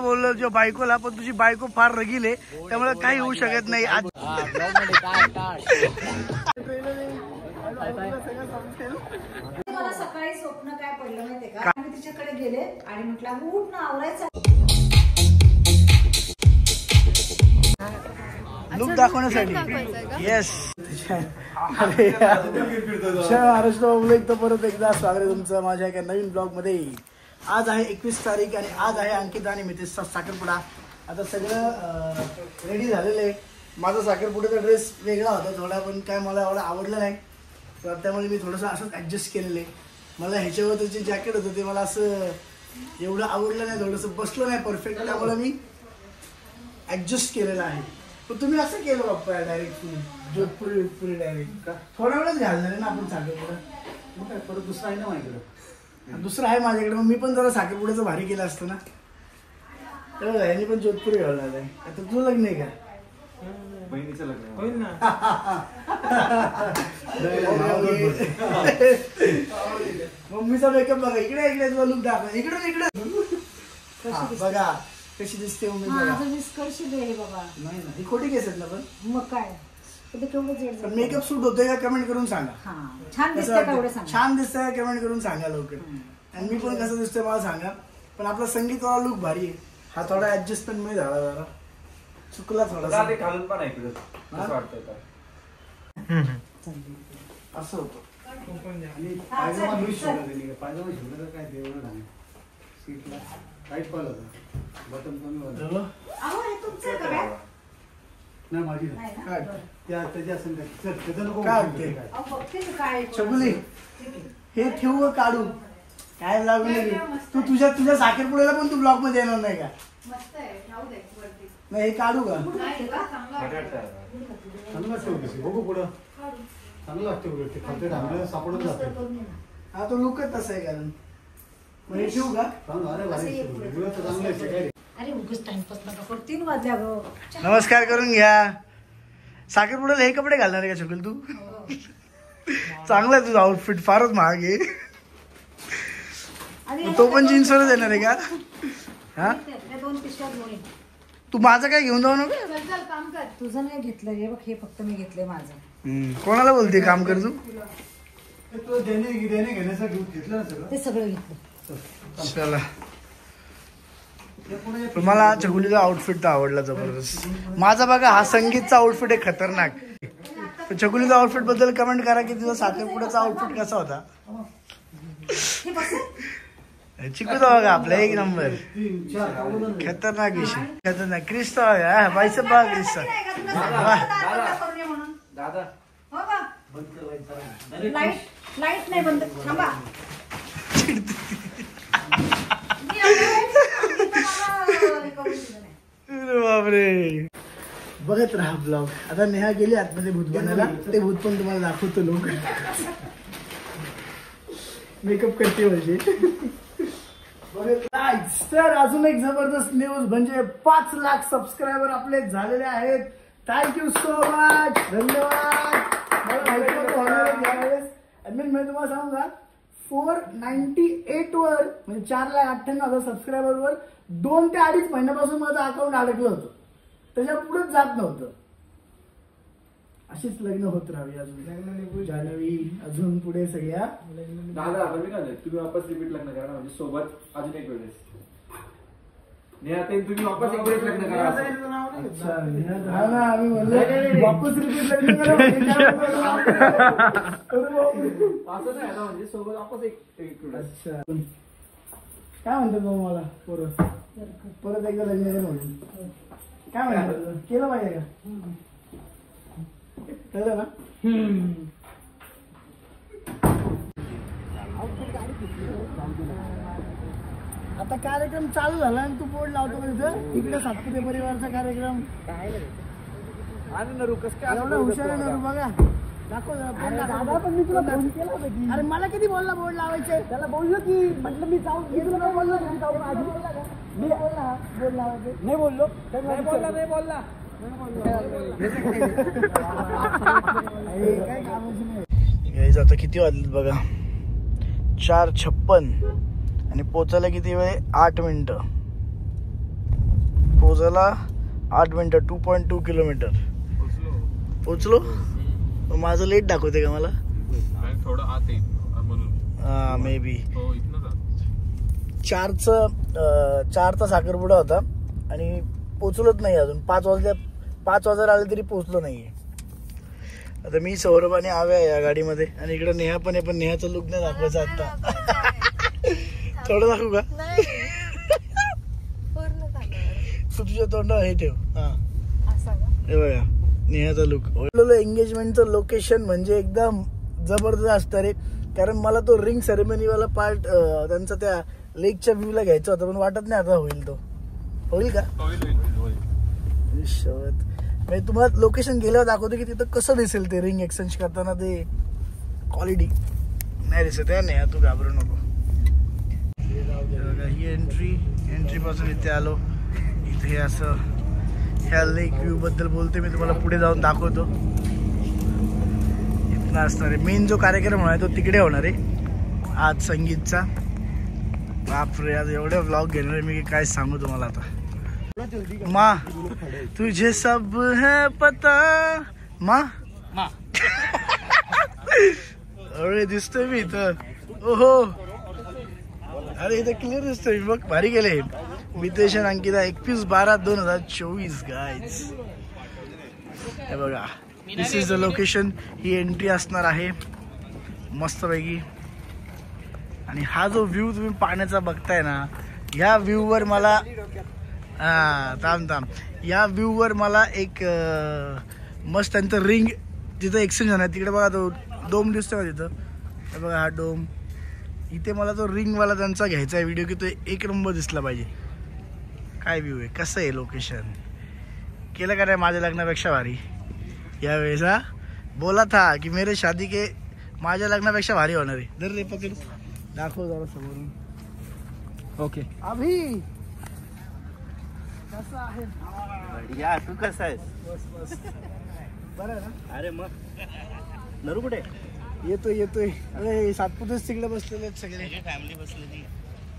बोललो जो बायकोला, पण तुझी बायको फार रगील आहे त्यामुळे काही होऊ शकत नाही आज. मला सकाळी स्वप्न काय पडलं माहितीये का, मी तिच्याकडे गेले आणि म्हटलं उठ ना आवरायचं. लुक दाखवण्यासाठी. येस. अरे महाराष्ट्र तर परत एकदा स्वागत आहे तुमचं माझ्या एका नवीन ब्लॉग मध्ये. आज आहे 21 तारीख आणि आज आहे अंकिता आणि मितेशचा साखरपुडा. आता सगळं रेडी झालेलं आहे. माझा साखरपुड्याचा ड्रेस वेगळा होता थोडा, पण काय मला एवढा आवडला नाही, तर त्यामुळे मी थोडंसं असंच ॲडजस्ट केलेलं आहे. मला ह्याच्यावर जे जॅकेट होतं ते मला असं एवढं आवडलं नाही, थोडंसं बसलं नाही परफेक्ट, त्यामुळे मी ॲडजस्ट केलेलं आहे. पण तुम्ही असं केलं बाप्पा डायरेक्ट जोधपुरी डायरेक्ट का थोडा वेळच घालणार आहे ना आपण साखरपुडा. मग काय परत दुसरा आहे ना माझ्याकडं, दुसरं आहे माझ्याकडे, मग मी पण जरा साखरपुड्याचं भारी केलं असतं ना. तर ह्यानी पण जोधपुरी घालणार आहे. आता तुझं लग्न आहे का? बहिणीचं लग्न होईल ना. मम्मीचा मेकअप बघा, इकडे इकडे तुला लुक दाखव, इकडून इकडे बघा कशी दिसते मम्मी. बाबा नाही ना, ही खोटी केस आहेत ना. पण मग काय मेकअप सूट होतोय का कमेंट करून सांगा. छान दिसतंय, छान दिसतंय कमेंट करून सांगा लवकर. आणि मी पण कसं दिसतोय मला सांगा. पण आपला संगीतवाला लुक भारी आहे. हा थोडा ऍडजस्टमेंट मध्ये झाला, जरा चुकला थोडा. घालून पण ऐकलं असं होतं. पायजामा काय तेवढं नाही सीटला टाईट पाहिलं बटन कमी नाही माझी काय त्याच्या असेल त्याचं नको. काय चबुली हे ठेवू व काढू काय लागू नाही. तू तुझ्या साखरपुड्याला पण तू ब्लॉग मध्ये येणार नाही का? नाही हे काढू का? चांगलं असते बघू पुढं चांगलं असते खाते ढांबले सापडून जाते. हा तो लुकच तसा आहे. कारण हे ठेवू का? नमस्कार करून घ्या. साखरपुड्याला हे कपडे घालणार आहे का शकुल तू? चांगला आहे तुझा आउटफिट, फारच महाग आहे. तो पण जीन्सवरच येणार आहे का? हा तू माझं काय घेऊन जाऊ नका. तुझं नाही घेतलं हे बघ, हे फक्त मी घेतलंय माझं. कोणाला बोलते काम कर तू? देणे घेण्यासाठी घेतलं ना सगळं, ते सगळं घेतलं. चला तुम्हाला चकुलीचा आउटफिट तर आवडला जबरदस्त. माझा बघा हा संगीतचा आउटफिट आहे खतरनाक. चकुलीचा आउटफिट बद्दल कमेंट करा की तुझा साखरपुड्याचा आउटफिट कसा होता. चिकूचा बघा आपला एक नंबर खतरनाक विषय, खतरनाक. क्रिस्ता बघा बाईचं बघा क्रिस्ता. लाईट नाही बंद, थांबा. बापरे. बघत राहा ब्लॉग. आता नेहा गेली आतमध्ये भूत बनायला, ते भूत पण तुम्हाला दाखवतो. लोक मेकअप करते म्हणजे. तर अजून एक जबरदस्त न्यूज म्हणजे 5 लाख सबस्क्रायबर आपले झालेले आहेत. थँक्यू सो मच, धन्यवाद. मी तुम्हाला सांगू का 498 वर म्हणजे 4,98,000 सबस्क्रायबर वर 2 ते 2.5 महिन्यापासून माझं अकाउंट अडकलं होतं. त्याच्या पुढेच जात नव्हतं. अशीच लग्न होत राहावी अजून जान्हवी, अजून पुढे सगळ्या. दादा तुम्ही वापस रिपीट लग्न करा म्हणजे सोबत अजून एक वेळेस तुम्ही वापस एक वेळेस लग्न करा. हा ना, आम्ही म्हणलं वापस रिपीट लग्न करा असं नाही आता म्हणजे सोबत वापस एक. अच्छा काय म्हणतात मग मला परत एकदा लग्न केलं म्हणून काय म्हणतात? केलं पाहिजे का? कळलं ना? आता कार्यक्रम चालू झाला आणि तू बोर्ड लावतो का तिथं? इकडे सातपुते परिवारचा कार्यक्रम एवढा हुशार आहे ना बघा. दाखव दादा. पण मी तुला फोन केला होता की अरे मला किती बोलला बोर्ड लावायचे. त्याला बोललो की म्हटलं मी जाऊन बोललो आधी मी बोलला बोर्ड लावायचे. नाही बोललो नाही बोलला आता किती वाजलेत बघा 4:56 आणि पोचायला किती वेळ 8 मिनिटं. पोचायला 8 मिनिटं 2.2 किलोमीटर पोचलो. माझं लेट दाखवते का मला? थोडं आत आहे म्हणून मे बी हो इथनं 4चा साखरपुडा होता आणि पोचलोच नाही अजून. 5 वाजायला आले तरी पोचलो नाहीये. आता मी सौरभ आणि आव्या या गाडीमध्ये आणि इकडे नेहा पण आहे, पण नेहाचा लुक नाही दाखवायचा आता. थोडं दाखवू का? तू तुझ्या तोंडावर हे ठेव. हा हे बघा नेहाचा लुक. एंगेजमेंटचं लोकेशन म्हणजे एकदम जबरदस्त असतं रे. कारण मला तो रिंग सेरेमनी वाला पार्ट त्यांचा त्या लेकच्या व्ह्यू ला घ्यायचा होता, पण वाटत नाही आता होईल. तो होईल का? म्हणजे तुम्हाला लोकेशन गेल्यावर दाखवतो की तिथं कसं दिसेल ते रिंग एक्सचेंज करताना. ते क्वालिटी नाही दिसत आहे. नाही तू घाबरू नको. ही एंट्री पासून इथे आलो. इथे असं ह्या लेक व्ह्यू बद्दल बोलते मी तुम्हाला, पुढे जाऊन दाखवतो. इथनं असणार आहे मेन जो कार्यक्रम होणार तो तिकडे होणार आहे आज संगीतचा. बापरे आज एवढे व्लॉग घेणार मी काय सांगू तुम्हाला. आता माँ तुझे सब है पता माँ. अरे दिसतोय मी इथं. ओहो अरे इथं क्लिअर दिसतोय बघ. भारी गेले. मितेश आणि अंकिता 21/12/2024 गाईज. हे बघा दिस इज द लोकेशन. ही एंट्री असणार आहे मस्तपैकी. आणि हा जो व्ह्यू तुम्ही पाण्याचा बघताय ना, ह्या व्ह्यू वर मला थांब या व्ह्यू वर मला एक मस्त त्यांचं रिंग तिथं एक्सचेंज होणार. तिकडे बघा तो डोम दिसतोय का तिथं? हे बघा हा डोम. इथे मला तो रिंग वाला त्यांचा घ्यायचा आहे व्हिडिओ की तो एक नंबर दिसला पाहिजे. काय व्ह्यू आहे, कसं आहे लोकेशन. केलं का नाही माझ्या लग्नापेक्षा भारी यावेळेस. हा बोला था की मेरे शादी के माझ्या लग्नापेक्षा भारी होणार आहे. दर रे पकड दाखव जरा समोरून. ओके अभि कसं आहे? या तू कसा आहेस? बरं आहे ना? अरे मग नरू कुठे? येतोय. अरे सातपुतेच तिकडे बसलेले आहेत सगळे. फॅमिली बसलेली.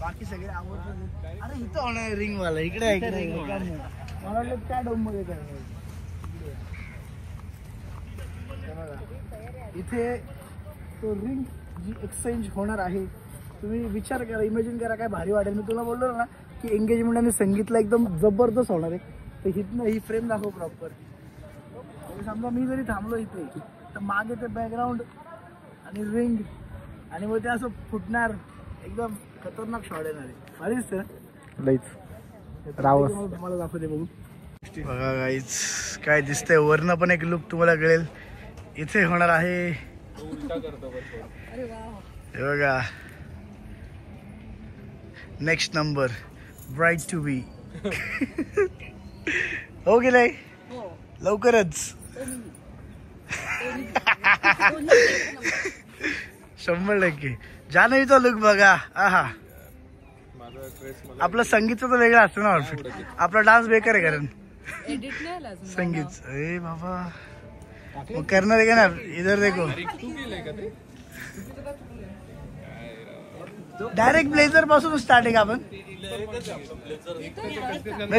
बाकी सगळे आवडतात. अरे इथं होणार आहे रिंग वाला. इकडे मला वाटलं त्या डोम मध्ये करणार. इथे तो रिंग जी एक्सचेंज होणार आहे. तुम्ही विचार करा, इमॅजिन करा काय भारी वाटेल. मी तुला बोललो ना की एंगेजमेंट आणि संगीतला एकदम जबरदस्त होणार आहे. तर हिथनं ही फ्रेम दाखव प्रॉपर. समजा मी जरी थांबलो इथे तर मागे ते बॅकग्राऊंड आणि रिंग आणि मग ते असं फुटणार. एकदम खतरनाक शॉट येणार आहे. भारी दिसतं लईच. तुम्हाला दाखवते बघू. बघा गाईज काय दिसतंय. वरनं पण एक लुक तुम्हाला कळेल. इथे होणार आहे हे बघा next number bride to be. हो गेलंय लवकरच 100%. जान्हवीचा लुक बघा. आहा आपलं संगीतचं तर वेगळं असतं ना आउटफिट. आपला डान्स बेकार आहे कारण संगीत. अरे बाबा मग करणार आहे का ना. इधर देखो डायरेक्ट ब्लेझर पासून स्टार्ट आहे का आपण.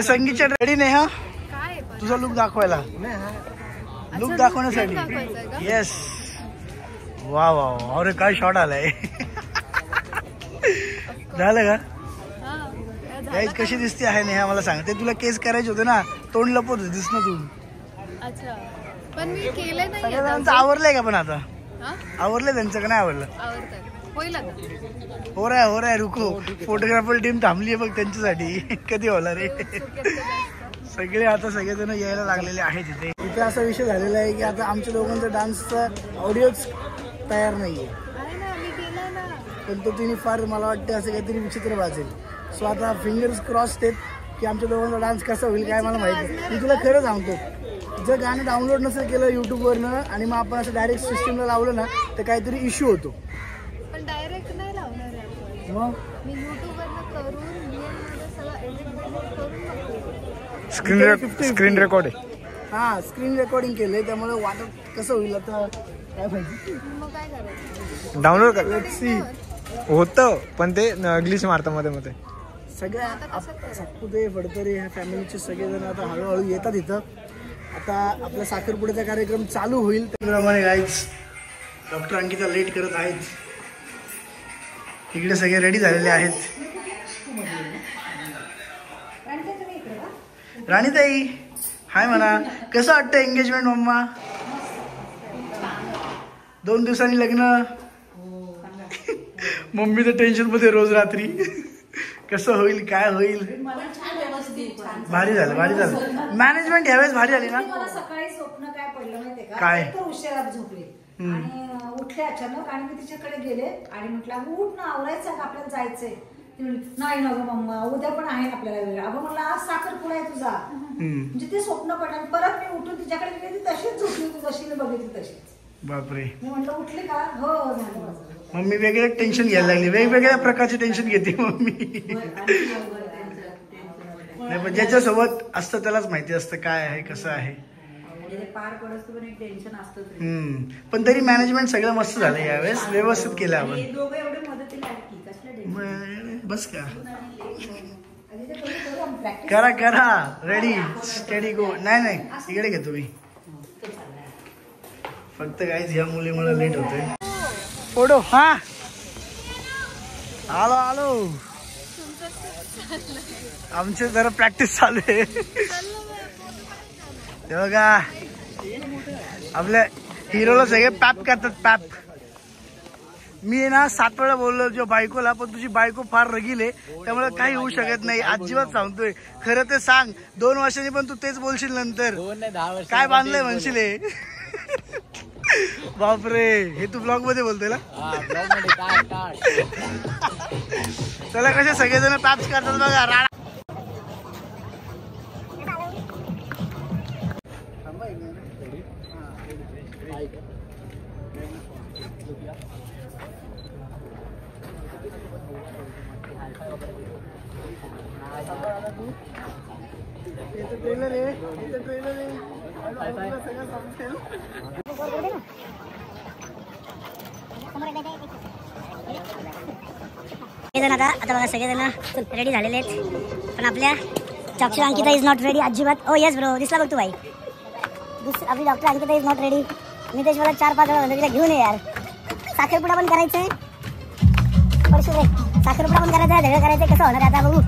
संगीतच्या रेडी नाही हा तुझा लुक दाखवायला. लुक दाखवण्यासाठी. येस वा वा अरे काय शॉट आलाय. झालं का गाईज? कशी दिसते आहे नेहा मला सांग. ते तुला केस करायचे होते ना, तोंड लपवत होते दिस ना तू. अच्छा पण मी केलं नाही. सगळ्यांचं आवरलंय का? पण आता आवरलंय त्यांचं का नाही आवरलं? होईल आता. हो रहा है रुको. फोटोग्राफर टीम थांबली बघ त्यांच्यासाठी. कधी होणार आहे. सगळे आता सगळेजण यायला लागलेले आहेत इथे. इथे असा विषय झालेला आहे की आता आमच्या लोकांचा डान्सचा ऑडिओच तयार नाहीये. पण तो तिने फार मला वाटतं असं काहीतरी विचित्र वाजेल. सो आता फिंगर्स क्रॉस आहेत की आमच्या दोघांचा डान्स कसा होईल काय मला माहिती नाही. मी तुला खरं सांगतो जर गाणं डाउनलोड नसेल केलं युट्यूबवरनं आणि मग आपण असं डायरेक्ट सिस्टीमला लावलं ना तर काहीतरी इश्यू होतो. पण डायरेक्ट नाही लावणार आहे. मग मी युट्यूबवरनं करून सगळं एडिट करून स्क्रीन रेकॉर्ड आहे. हा स्क्रीन रेकॉर्डिंग केलंय त्यामुळे वाटत कसं होईल आता काय माहिती. मग काय करायचं. डाउनलोड कर होतं पण ते ग्लिच मारतं मध्ये मध्ये. सगळ्या सातपुते फडतरे ह्या फॅमिलीचे सगळेजण आता हळूहळू येतात इथं. आता आपला साखरपुड्याचा कार्यक्रम चालू होईल. त्याप्रमाणे गाईज डॉक्टर अंकिता लेट करत आहेत. इकडे सगळे रेडी झालेले आहेत. राणीताई हाय म्हणा. कसं वाटतं एंगेजमेंट मम्मा? 2 दिवसांनी लग्न. मम्मी तर टेन्शन मध्ये रोज रात्री कसं होईल काय होईल. भारी झालं भारी झालं. मॅनेजमेंट यावेळेस भारी झाली ना. मला सकाळी स्वप्न काय पडलं माहितीये का? काय? तर उशिरा झोपले आणि उठले अचानक आणि मी तिच्याकडे गेले आणि म्हटलं अगं उठ ना, आवरायचं का आपल्याला जायचंय. ती म्हणली नाही ना गं मम्मा, उद्या पण आहे ना आपल्याला वेळ. अगं म्हणलं आज साखरपुडा आहे तुझा. म्हणजे ते स्वप्न पडलं आणि परत मी उठून तिच्याकडे गेले, ती तशीच झोपली होती जशी मी बघितली तशीच. बापरे. मी म्हटलं उठली का? हो झालं. मम्मी वेगळे टेन्शन घ्यायला लागली. वेगवेगळ्या प्रकारचे टेन्शन घेते मम्मी. नाही पण ज्याच्यासोबत असतं त्यालाच माहिती असतं काय आहे कसं आहे. पार पडत पण एक टेन्शन असतं. पण तरी मॅनेजमेंट सगळं मस्त झालं यावेळेस. व्यवस्थित केलं आपण. दोघं एवढे मदतीला आहेत की कसलं बस का करा करा. रेडी स्टेडी गो. नाही इकडे घेतो मी. फक्त काहीच या मुलीमुळे लेट होतोय. फोटो हा आलो आलो. आमचे जरा प्रॅक्टिस चालू आहे. ते बघा आपल्या हिरोला सगळे पॅप करतात. पॅप. मी ना 7 वेळा बोललो जो बायकोला, पण तुझी बायको फार रगील आहे त्यामुळे काही होऊ शकत नाही. अजिबात सांगतोय. खरं ते सांग 2 वर्षांनी पण तू तेच बोलशील नंतर. काय बांधलंय म्हणशील हे. बापरे. हे तू ब्लॉग मध्ये बोलतोय ना. चला कसे सगळेजण पॅप्स करतात बघा. राणा ट्रेलर आहे. ट्रेलर आहे. सगळं समजेल. आता बघा सगळेजण रेडी झालेले आहेत, पण आपल्या doctor Ankita is not ready अजिबात. ओ येस ब्रो, दिसला बघ तू भाई. आपली doctor Ankita is not ready. मी त्याची मला 4-5 वेळा म्हणतो तिला घेऊन ये यार. साखरपुडा पण करायचंय. साखरपुडा पण करायचा, धडे करायचंय. कसं होणार आता बघू.